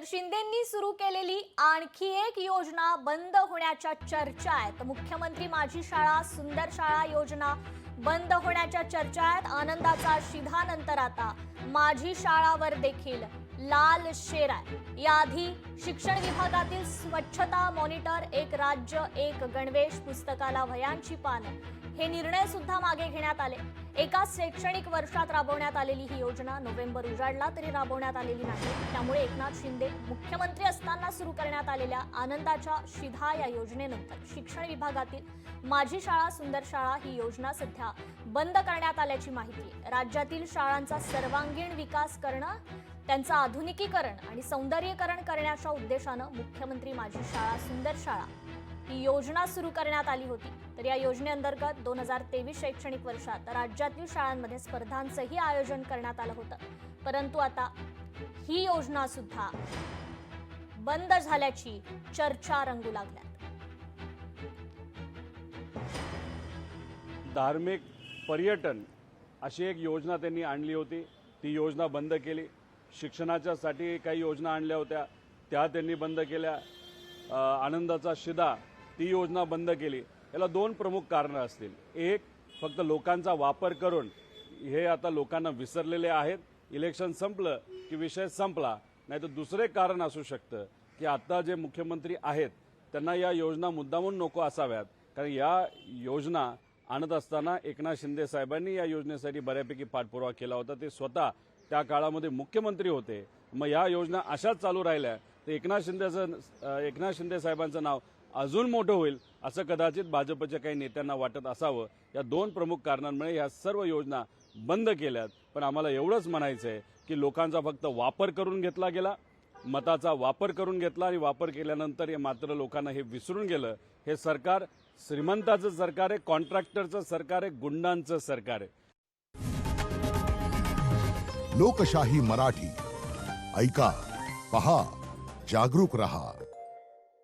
तर शिंदेंनी सुरू केलेली आणखी एक योजना बंद होण्याच्या चर्चा आहेत। मुख्यमंत्री माझी शाळा सुंदर शाळा योजना बंद होण्याच्या चर्चा आहेत। आनंदाचा शिधानंतर आता माझी शाळावर देखील लाल शेर आहे। याआधी शिक्षण विभागातील स्वच्छता मॉनिटर एक राज्य एक गणवेश पुस्तकाला वह्यांची पानं हे निर्णय सुद्धा मागे घेण्यात आले। एका शैक्षणिक वर्षात राबवण्यात आलेली ही योजना नोव्हेंबर उजाडला तरी राबवण्यात आलेली नाही। त्यामुळे एकनाथ शिंदे मुख्यमंत्री असताना सुरू करण्यात आलेल्या आनंदाच्या शिधा या योजनेनंतर शिक्षण विभागातील माझी शाळा सुंदर शाळा ही योजना सध्या बंद करण्यात आल्याची माहिती आहे। राज्यातील शाळांचा सर्वांगीण विकास करणं त्यांचं आधुनिकीकरण आणि सौंदर्यीकरण करण्याच्या उद्देशानं मुख्यमंत्री माझी शाळा सुंदर शाळा ही योजना सुरू करण्यात आली होती। तर या योजनेअंतर्गत 2023 शैक्षणिक वर्षात राज्यातील शाळांमध्ये स्पर्धांचंही आयोजन करण्यात आलं होतं, परंतु आता ही योजना सुद्धा बंद झाल्याची चर्चा रंगू लागल्यात। धार्मिक पर्यटन अशी एक योजना त्यांनी आणली होती, ती योजना बंद केली। शिक्षणाच्यासाठी काही योजना आणल्या होत्या त्या त्यांनी बंद केल्या। आनंदाचा शिधा ती योजना बंद केली। याला दोन प्रमुख कारणं असतील। एक, फक्त लोकांचा वापर करून हे आता लोकांना विसरलेले आहेत, इलेक्शन संपलं की विषय संपला। नाही तर दुसरे कारण असू शकतं की आता जे मुख्यमंत्री आहेत त्यांना या योजना मुद्दामून नको असाव्यात, कारण या योजना आणत असताना एकनाथ शिंदे साहेबांनी या योजनेसाठी बऱ्यापैकी पाठपुरावा केला होता। ते स्वतः त्या काळामध्ये मुख्यमंत्री होते। मग या योजना अशाच चालू राहिल्या तर एकनाथ शिंदे साहेबांचं नाव अजून मोठं होईल असं कदाचित भाजपच्या काही नेत्यांना वाटत असावं। या दोन प्रमुख कारणांमुळे या सर्व योजना बंद केल्यात। पण आम्हाला एवढंच म्हणायचं आहे की लोकांचा फक्त वापर करून घेतला गेला, मताचा वापर करून घेतला आणि वापर केल्यानंतर हे मात्र लोकांना हे विसरून गेलं। हे सरकार श्रीमंताचं सरकार आहे, कॉन्ट्रॅक्टरचं सरकार आहे, गुंडांचं सरकार आहे। लोकशाही मराठी ऐका, पहा, जागरूक रहा।